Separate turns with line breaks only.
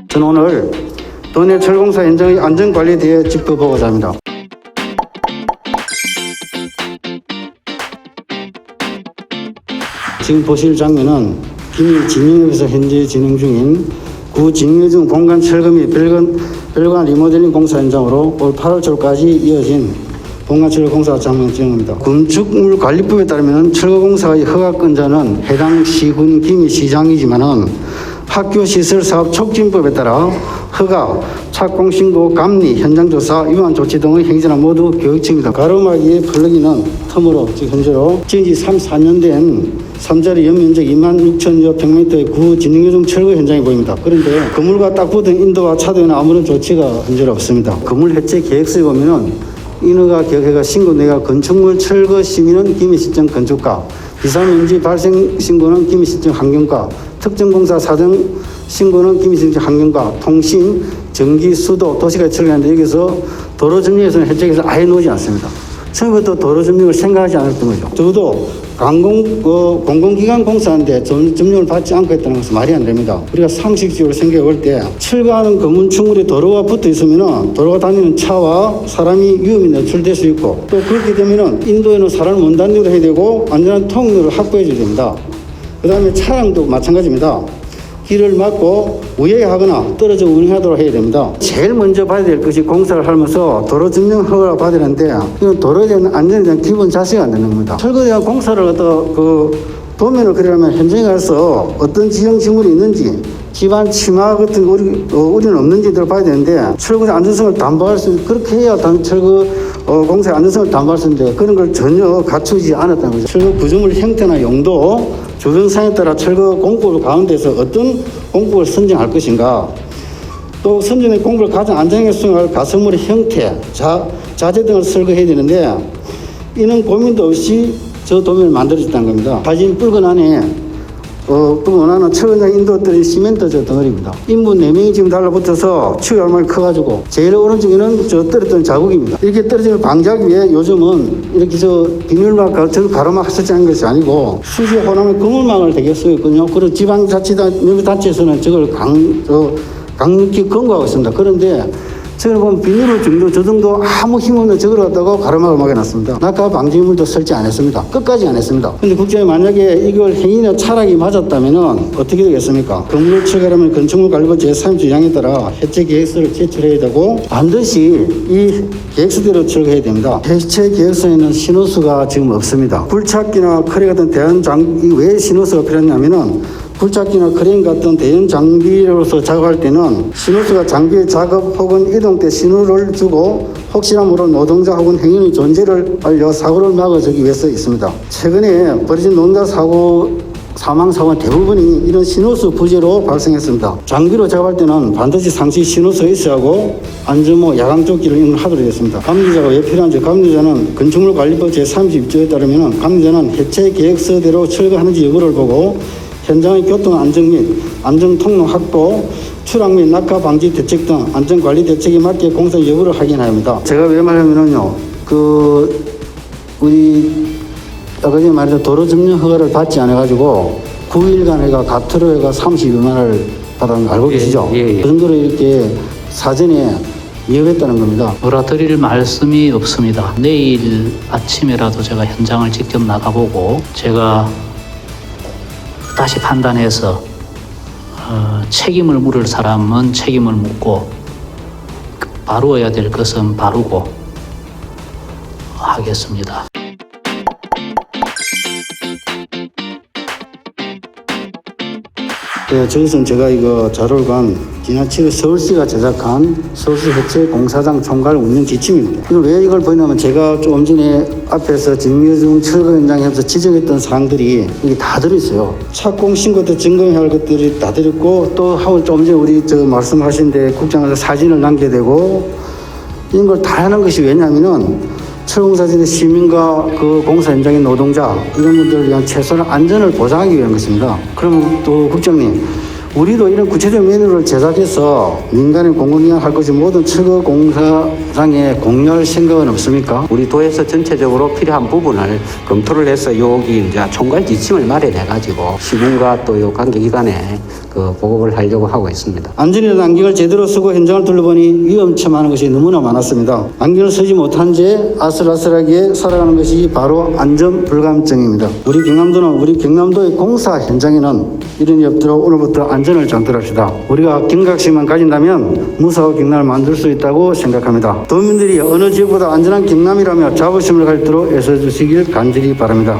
저는 오늘 도내 철공사 현장의 안전관리에 대해 짚어보고자 합니다. 지금 보실 장면은 기밀 진영역에서 현재 진행 중인 구 진영중 공간 철거 및 별관 리모델링 공사 현장으로 올 8월 초까지 이어진 공간 철거 공사 장면 진행입니다. 건축물 관리법에 따르면 철거 공사의 허가권자는 해당 시군 기밀 시장이지만은 학교 시설 사업 촉진법에 따라 허가, 착공 신고, 감리, 현장 조사, 위반 조치 등의 행위는 모두 교육청입니다. 가로막이의 플러기는 텀으로 지금 현재로 지은 지 3-4년 된 3자리 연면적 26,000여 평미터의 구 진흥요중 철거 현장이 보입니다. 그런데 건물과 딱 붙은 인도와 차도에는 아무런 조치가 현재로 없습니다. 건물 해체 계획서에 보면은 인허가 계획회가 신고 내가 건축물 철거 시민은 기밀시청 건축가, 비상면지 발생 신고는 기밀시청 환경과, 특정공사 사정 신고는 기밀시청 환경과, 통신, 전기, 수도, 도시까지 철거하는데 여기서 도로 점령에서는 해책에서 아예 놓지 않습니다. 처음부터 도로 점령을 생각하지 않았던 거죠. 적어도 공공기관 공사인데 점령을 받지 않고 했다는 것은 말이 안 됩니다. 우리가 상식적으로 생각해 볼 때 철거하는 건물충물이 도로와 붙어 있으면 도로가 다니는 차와 사람이 위험이 노출될 수 있고, 또 그렇게 되면 인도에는 사람을 못 다니도록 해야 되고 안전한 통로를 확보해 줘야 됩니다. 그 다음에 차량도 마찬가지입니다. 길을 막고 우회하거나 떨어져 운행하도록 해야 됩니다. 제일 먼저 받아야 될 것이 공사를 하면서 도로 점령 허가를 받아야 하는데, 이건 도로에 대한 안전에 대한 기본 자세가 안 되는 겁니다. 철거에 대한 공사를 도면을 그리려면 현장에 가서 어떤 지형지물이 있는지, 집안 침하 같은 우리는 없는지를 봐야 되는데, 철거의 안전성을 담보할 수, 그렇게 해야 철거 공사의 안전성을 담보할 수 있는데 그런 걸 전혀 갖추지 않았다는 거죠. 철거 구조물 형태나 용도, 주변 상황에 따라 철거 공법을 가운데서 어떤 공법을 선정할 것인가, 또 선정된 공법을 가장 안전하게 수행할 가설물의 형태, 자재 등을 설계해야 되는데 이는 고민도 없이 저 도면을 만들어졌다는 겁니다. 사진 붉은 안에 원하는 철근장 인도들이 시멘트 저 덩어리입니다. 인분 4명이 지금 달라붙어서 치유 얼마나 커가지고 제일 오른쪽에는 저 떨어졌던 자국입니다. 이렇게 떨어지는 방지하기 위해 요즘은 이렇게 비닐막 가로막 설치하는 것이 아니고 수지 호남의 그물망을 되게 쓰였거든요. 그리고 지방자치단체에서는 저걸 강력히 권고하고 있습니다. 그런데 저걸 보면 비닐을 저 정도 아무 힘없는 저걸 갖다가 가로막을 막아놨습니다. 낙하 방지물도 설치 안 했습니다. 끝까지 안 했습니다. 근데 국장이 만약에 이걸 행위나 차락이 맞았다면 어떻게 되겠습니까? 건물 철거하면 건축물관리법 제32항에 따라 해체 계획서를 제출해야 되고 반드시 이 계획서대로 철거해야 됩니다. 해체 계획서에는 신호수가 지금 없습니다. 굴착기나 크레 같은 대형 장비 왜 신호수가 필요하냐면은 굴착기나 크레인 같은 대형 장비로서 작업할 때는 신호수가 장비의 작업 혹은 이동 때 신호를 주고 혹시나 모를 노동자 혹은 행인의 존재를 알려 사고를 막아주기 위해서 있습니다. 최근에 벌어진 노동자 사망 사고는 대부분이 이런 신호수 부재로 발생했습니다. 장비로 작업할 때는 반드시 상시 신호수가 있어야 하고 안전모, 야광조끼를 이용하도록 되었습니다. 감리자가 왜 필요한지, 감리자는 건축물관리법 제32조에 따르면 감리자는 해체 계획서대로 철거하는지 여부를 보고 현장의 교통 안전 및 안전통로 확보, 추락 및 낙하 방지 대책 등 안전관리 대책에 맞게 공사 여부를 확인합니다. 제가 왜 말하면은요, 우리 아까 전에 말했던 도로 점령 허가를 받지 않아가지고 9일간 해가 가트로해가 32만 원을 받은 거 알고 계시죠? 그 정도로 이렇게 사전에 이어했다는 겁니다.
몰아드릴 말씀이 없습니다. 내일 아침에라도 제가 현장을 직접 나가보고 제가 다시 판단해서 책임을 물을 사람은 책임을 묻고 바루어야 될 것은 바루고 하겠습니다.
네, 저것은 제가 이거 자료를 간 지난 7일 서울시가 제작한 서울시 해체 공사장 총괄 운영 지침입니다. 왜 이걸 보냐면 제가 조금 전에 앞에서 진묘중 철거 현장에서 지적했던 사항들이 여기 다 들어있어요. 착공 신고 때 증거해야 할 것들이 다 들어있고, 또 하고 조금 전에 우리 말씀하신 데 국장에서 사진을 남겨야 되고, 이런 걸 다 하는 것이 왜냐면은 철공사진의 시민과 그 공사 현장의 노동자 이런 분들을 위한 최소한 안전을 보장하기 위한 것입니다. 그러면 또 국장님, 우리도 이런 구체적 매뉴얼을 제작해서 민간의 공공기관 할 것이 모든 철거 공사장에 공유할 생각은 없습니까?
우리 도에서 전체적으로 필요한 부분을 검토를 해서 여기 이제 총괄 지침을 마련해가지고 시군과 또 요 관계기관에 그 보고를 하려고 하고 있습니다.
안전이라는 안경을 제대로 쓰고 현장을 둘러보니 위험천만한 것이 너무나 많았습니다. 안경을 쓰지 못한 채 아슬아슬하게 살아가는 것이 바로 안전불감증입니다. 우리 경남도의 공사 현장에는 이런 일이 없도록 오늘부터 안전을 장들합시다. 우리가 경각심만 가진다면 무사고 경남을 만들 수 있다고 생각합니다. 도민들이 어느 지역보다 안전한 경남이라며 자부심을 가지도록 애써주시길 간절히 바랍니다.